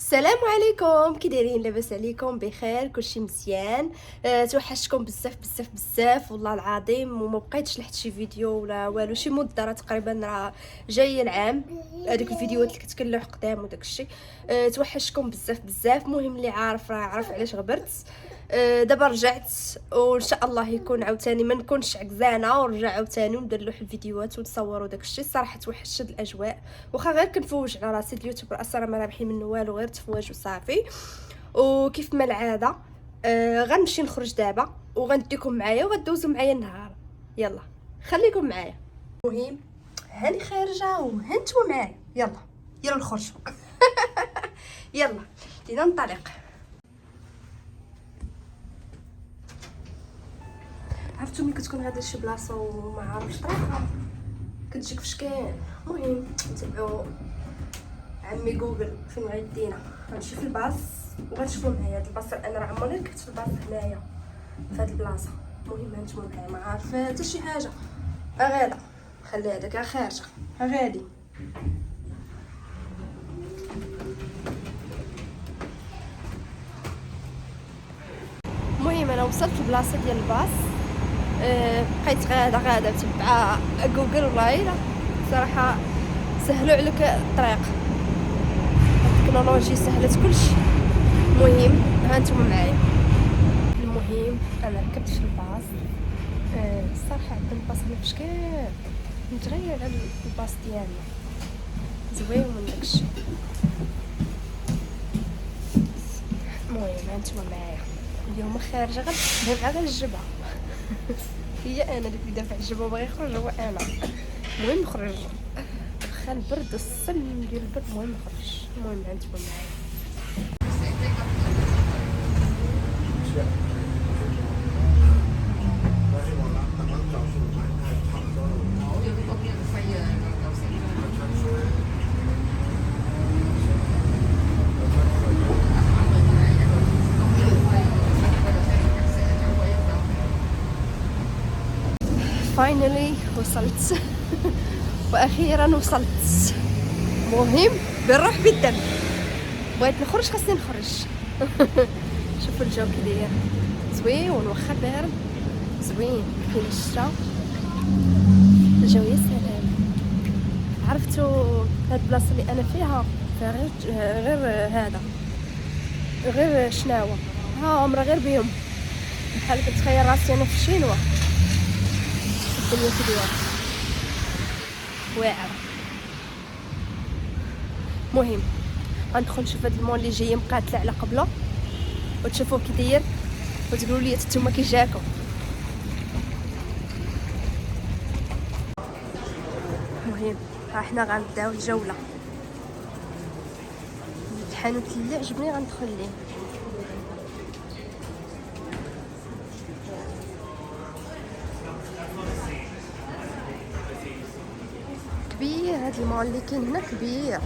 السلام عليكم، كي دايرين؟ لاباس عليكم؟ بخير؟ كلشي مزيان. توحشتكم بزاف بزاف بزاف والله العظيم، وما بقيتش لحت شي فيديو ولا والو شي مده، راه تقريبا راه جاي العام هذوك الفيديوهات اللي كنت كنلوح قدام وداك الشيء. توحشتكم بزاف بزاف. المهم اللي عارف راه عارف علاش غبرت. دابا رجعت وان شاء الله يكون عاوتاني ما نكونش عكزانه، ونرجع عاوتاني وندير لوح الفيديوهات ونصور وداك الشيء. الصراحه توحشت هاد الاجواء، واخا غير كنفوج على راسي. اليوتيوب اصلا ما رابحين منه والو، غير تفواج وصافي. وكيف ما العاده غنمشي نخرج دابا وغنديكم معايا وغدوزوا معايا النهار. يلا خليكم معايا. المهم هاني خارجه وهانتوما معايا. يلا يلا نخرجوا. يلا بدينا ننطلق. عرفتو ملي كتكون غادا لشي بلاصه وما عارفش طريقها كتجيك فاش كاين. المهم نتبعوا عمي جوجل فين غيدينا. غنمشي في الباص وغنشوفوا معايا هاد الباص. انا راه عمرني ركبت في الباص هنايا في هاد البلاصه. المهم هانتوما معايا، ما عارفه حتى شي حاجه. غادا خلي هذاك خارجه غادي. المهم انا وصلت البلاصه ديال الباص. بقيت غادا تبع جوجل. والله الا صراحه سهلوا عليك الطريق، التكنولوجيا سهلت كلشي. المهم هانتوما معايا. المهم انا ركبت في الباص. الصراحه عندنا الباص اللي فشكال متغير على الباص ديالنا، زوين من داكشي. المهم هانتوما معايا. اليوم خارجه غير الجبهه. هي انا اللي في دافع الجبهه باغي يخرج هو انا. المهم نخرج واخا البرد الصم ديال البرد. المهم نخرج. المهم هانتوما معايا. فاينلي وصلت. واخيرا وصلت. مهم بالروح بالدم. بغيت نخرج خاصني نخرج. شوفوا الجو كي داير زوين، واخا بارد زوين كاين الشتا. الجو يا سلام. عرفتوا هاد البلاصه اللي انا فيها غير هذا غير شناوه. ها عمره غير بهم. بحال كتخيل راسي انا في الشينوا. الدنيا كي دايره واعره. المهم غندخل نشوف هاد المول اللي جاي مقاتله على قبله، وتشوفوه كي داير وتقولوا لي نتوما كي جاكم. المهم ها حنا غنبداو الجوله. الحانوت اللي عجبني غندخل ليه. كبير هاد المول اللي كاين هنا، كبير.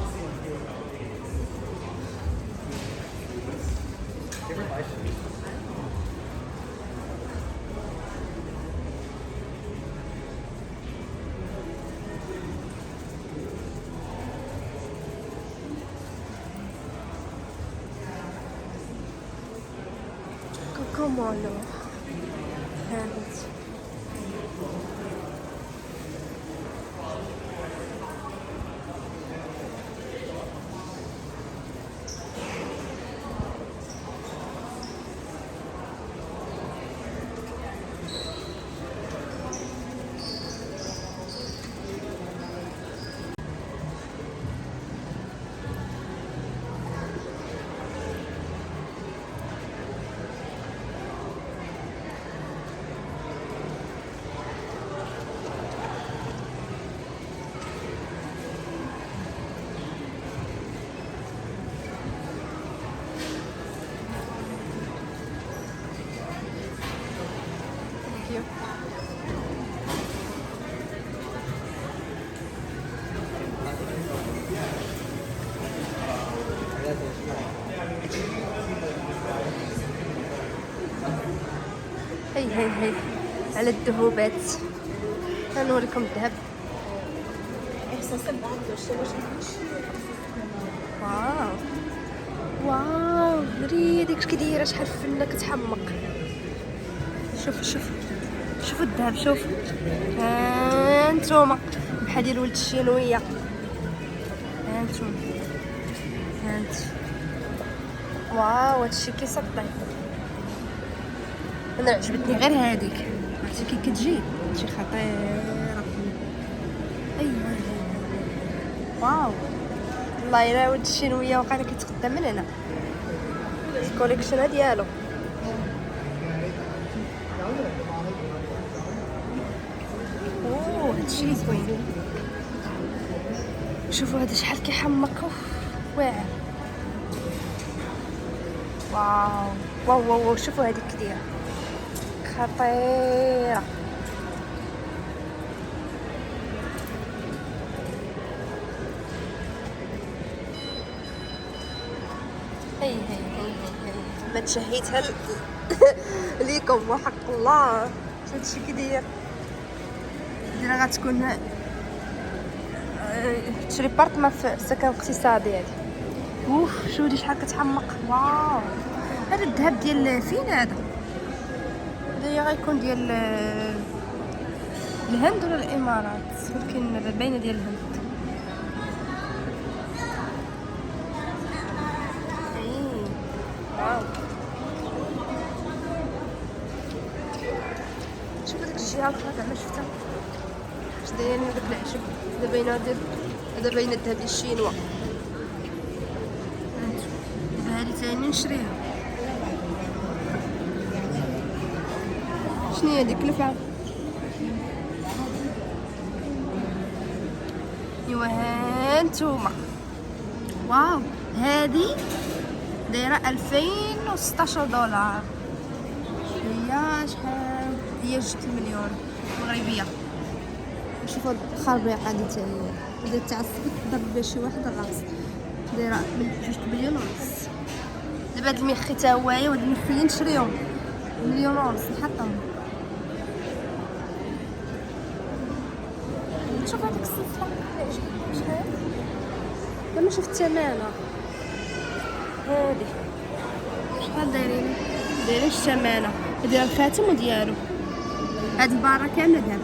كوكو مولو هانت. هي على الذهوبات. غنوريكم الذهب. واو واو نريدك اش كدايره شحال فنه كتحمق. شوف شوف شوفوا الذهب شوف ها انتوما بحال ديال ولد الشينويه ها انتوما ها انت واو هادشي كيسطي. انا عجبتني غير هذيك عرفتي كي كتجي شي خطيره. ايوا واو والله الا ولد الشينويه وقيلا كيتقدم من هنا الكوليكشن ديالو. اوه هادشي زوين. شوفوا هذا شحال كيحمق واعر. واو واو واو شوفوا هذيك كديره خطيره. هي ما تشهيتها ليكم وحق الله. هادشي كي داير غتكون تشري بارطما في سكن اقتصادي هادي. اوف شو هادي شحال كتحمق. واو هذا الذهب ديال فين هذا غيكون ديال الهند ولا الامارات؟ ولكن باينه ديال الهند. واو شوف ديك الجهه الاخرى زعما شفتها اش دايرين داك العشب. هذا باينه ديال هذا باينه الذهب ديال الشينوا. هذه ثاني نشريها. شنو هي ديك الفعل؟ ايوا هانتوما واو هذه دايره 2016 دولار. هي شحال؟ هي 6 مليون مغربيه. شوفوا الخربيقه دي حتى هي اذا تعصبت ضرب بها شي واحد الراس دايره 2 مليون ونص. دابا هاد المخي تا هوايا وهاد المخيين نشريهم 1.5 مليون نحطهم. شوف هاديك السلسله عجبتني شحال لما شفت ثمنها. هادي شحال دايرين الثمنه ديال الخاتم وديالو. هاد الباره كامله دهب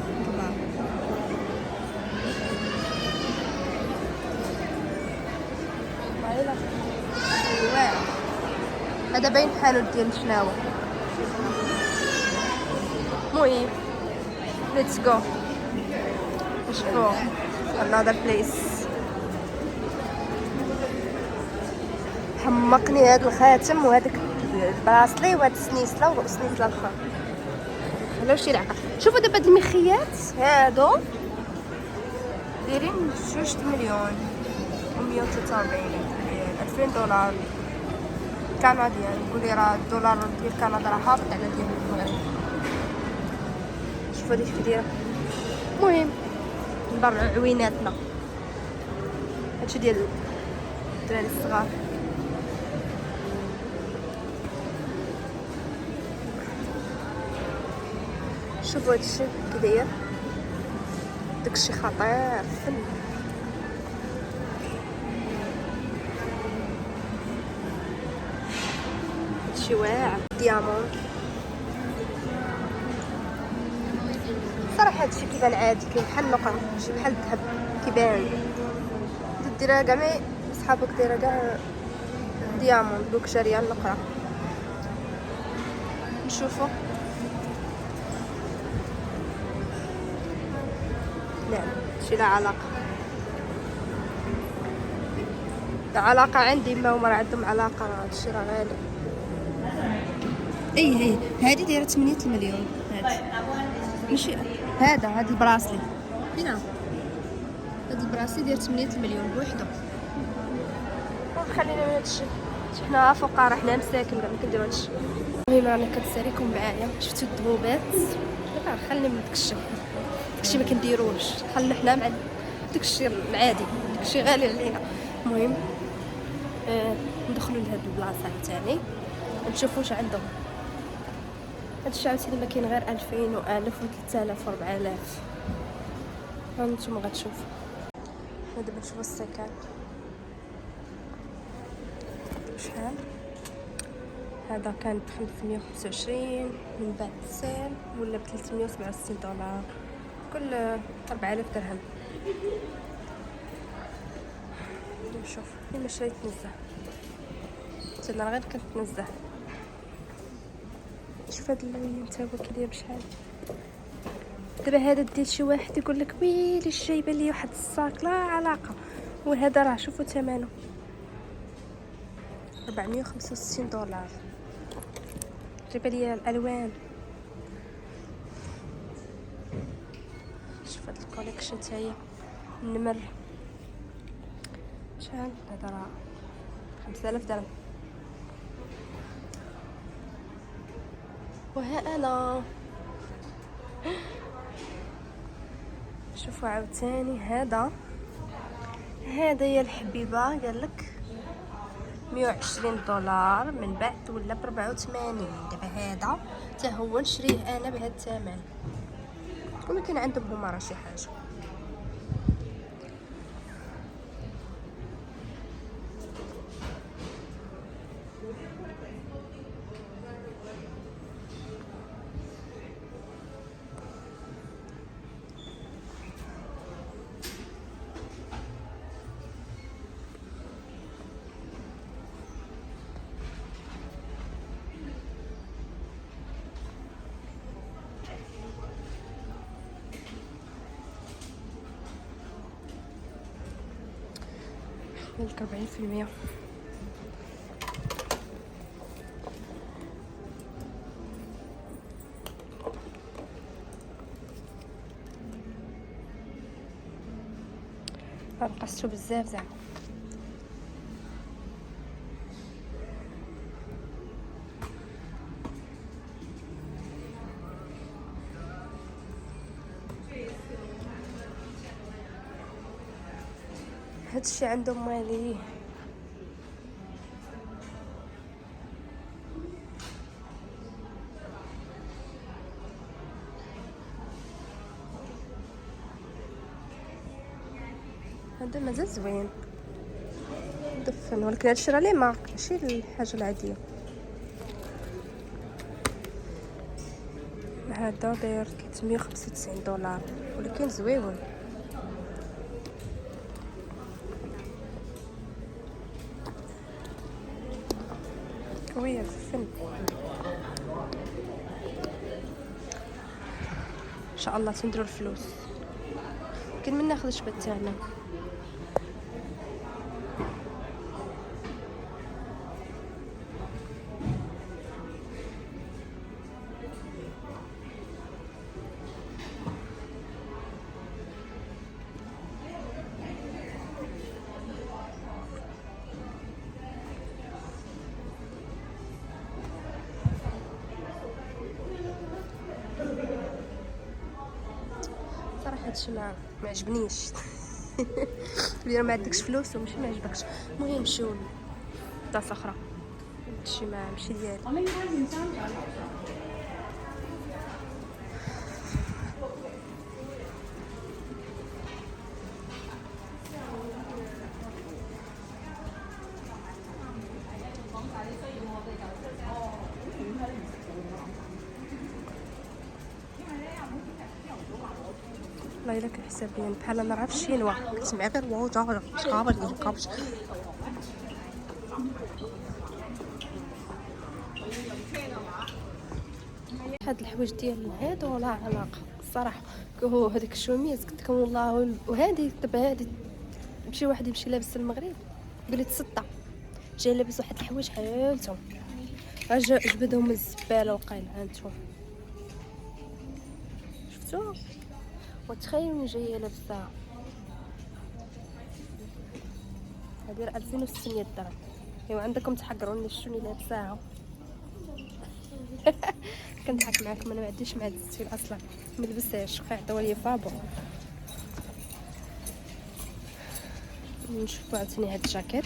هذا باين بحالو ديال شناوه. المهم ليتس جو نشوفو another place. حمقني هذا الخاتم وهذاك البراسلي وهاد السنيسله والسنيسله الاخرى. خلاو شي لعقه. شوفوا دابا هاد المخيات هادو دايرين 6 مليون و143 2000 دولار كنديان. قولي راه الدولار ديال كندا راه هابط على ديال المغرب. شوفوا هادي كديره. المهم نبرعو عويناتنا. هادشي ديال الدراري الصغار. شوفوا هادشي كي داير داكشي خطير فن. هادشي واعر ديامون صراحه. هادشي كيبان عادي كاين بحال النقره ماشي بحال الذهب كيبان. ديرها كاع مي صحابك دايره كاع ديامون دوك شاريه النقره. نشوفوا لا شي لا علاقه عندي ما هما راه عندهم علاقه. راه هادشي راه غالي. اي هادي دايره 8 مليون. هادي ماشي هذا هاد البراسلي هنا. هاد البراسلي داير 8 مليون بوحدو. خلينا من هادشي حنا فقراء حنا مساكن كاع ما كنديرو هادشي. المهم انا كنساليكم معايا شفتوا الذهوبات. خلينا من داكشي ما كنديروش. خلينا حنا مع داكشي العادي داكشي غالي علينا. المهم ندخلوا لهاد البلاصه عاوتاني نشوفوا واش عندهم. هادشي عاوتاني ما كاين غير 2000 و1000 و3000 و4000. هانتوما غتشوفوا. دابا نشوفوا السكان. شحال هذا؟ كان ب 525، من بعد السيل ولا ب 367 دولار، كل 4000 درهم. نشوف فين شريت نزه، انا غير كنتنزه. شوف هاد اللون نتا هو كيداير بشحال. دابا هذا ديال شي واحد يقول لك ويلي جايبه لي واحد الصاك لا علاقه، وهذا راه شوفوا ثمنه 465 دولار. جايبه لي الالوان. شوف هاد الكوليكشن تاعي النمر شحال هذا؟ راه 5000 درهم. وها انا شوفوا عاوتاني هذا يا الحبيبه قال لك 120 دولار، من بعد ولا ب 84. دابا هذا حتى هو نشريه انا بهذا الثمن، ولكن عندهم هما راه شي حاجه. ملك 40%. نقصتو بزاف زعما. هادشي عندهم مالي. هذا مازال زوين دفن، ولكن هادشي راه لي مارك ماشي الحاجه العاديه. هذا داير 395 دولار، ولكن زويون. وي دفن ان شاء الله تندرو الفلوس. يمكن من ناخذ شبه تاعنا. صراحه هادشي ما عجبنيش. تقولي ما عندكش فلوس وماشي ما عجبكش. المهم نمشيو لبلاصه اخرى. هادشي ما ماشي ديالي. والله الا كنحسب بيا بحال انا راه في الشينوا كنسمع غير واو جا شقابر كابش. هاد الحوايج ديال هادو لا علاقه الصراحه. هو هذيك الشوميز قلت لكم والله، وهذه دابا هذه مشي واحد يمشي لابس المغرب يقول لي تصدى جاي لابس واحد الحوايج حالتهم جبدهم من الزباله وقيل هانتوما شفتوا. وتخيلوا جايه لابسه هذه 2600 درهم. ايوا عندكم تحقروني شنو لابساها. كنضحك معاكم، انا ما عنديش مع هاد الستيل اصلا، ما لبستهاش خا عطاوها لي فابور. نشوفوا عاوتاني هاد الجاكيت.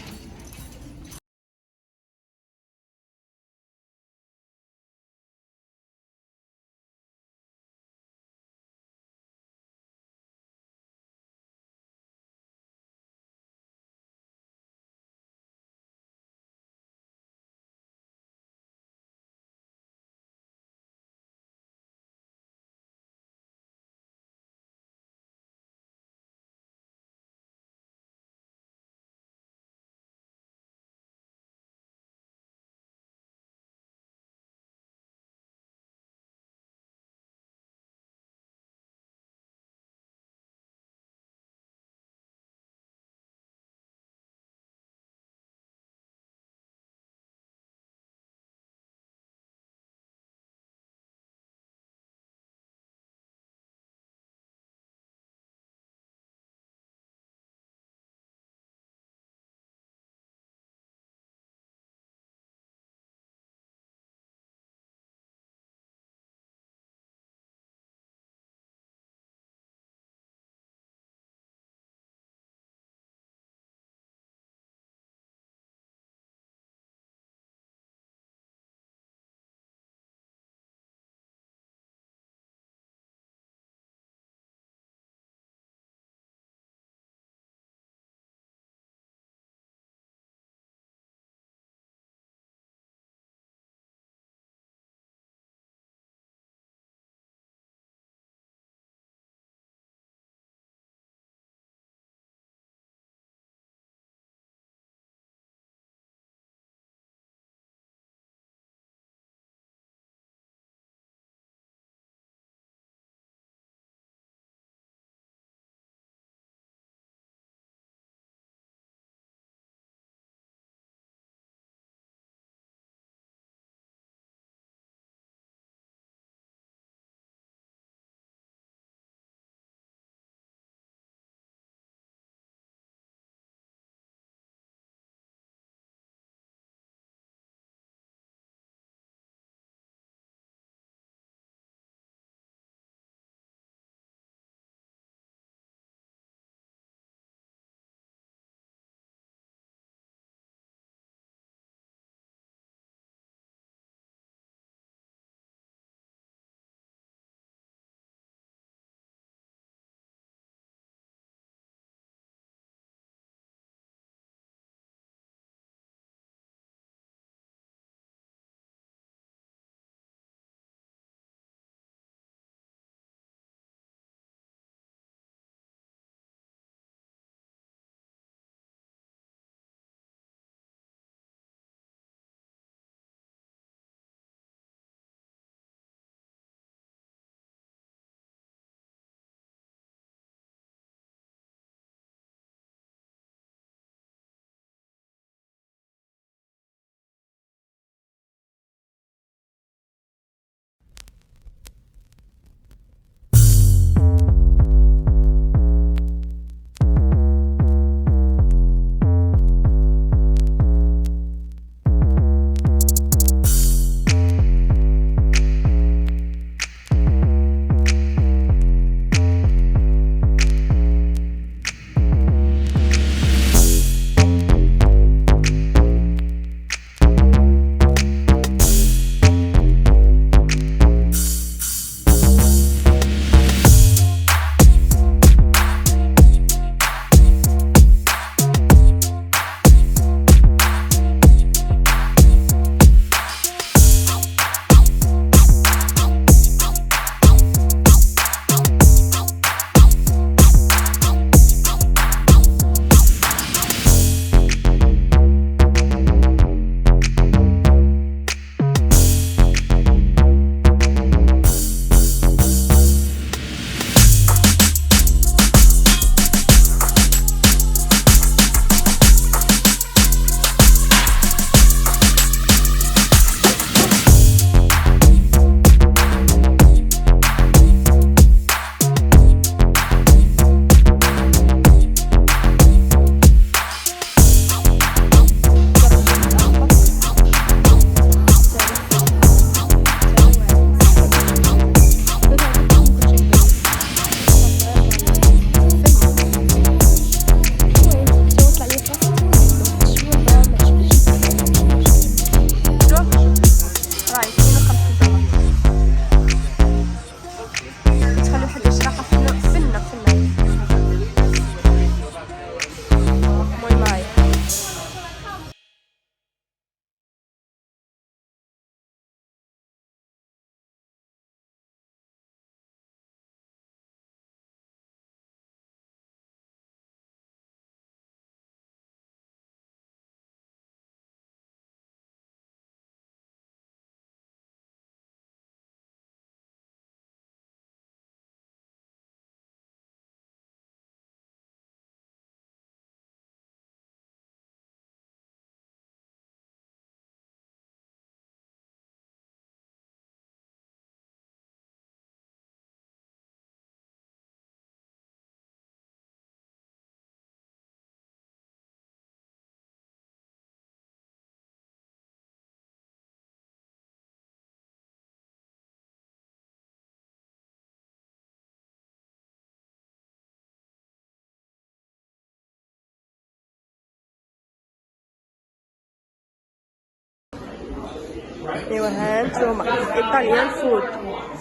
ايوا هانتوما ايطاليان فود،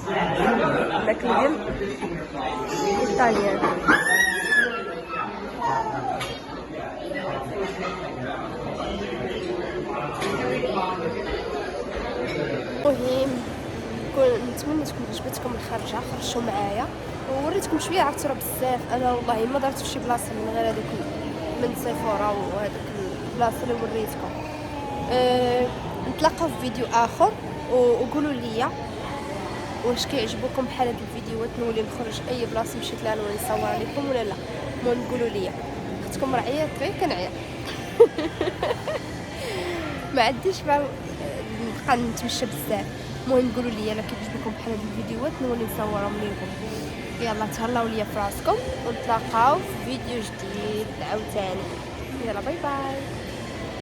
الماكل ديال ايطاليان. المهم نتمنى تكون عجبتكم الخرجه، خرجتوا معايا ووريتكم شويه. عرفتوا راه بزاف انا والله ما درت فشي بلاصه من غير هذوك من سيفورا وهذوك البلاصه اللي وريتكم. نتلاقاو في فيديو اخر وقولوا لي واش كيعجبوكم بحال هاد الفيديوهات، نولي نخرج اي بلاصه مشيت لها نولي نصور لكم ولا لا. المهم قولوا لي، اختكم راه عيات غير كنعيا ما عنديش بقى نبقى نتمشى بزاف. المهم قولوا لي الا كيعجبكم بحال هاد الفيديوهات نولي نصورهم لكم. يلا تهلاو ليا في راسكم ونتلاقاو في فيديو جديد عاوتاني. يلا باي باي.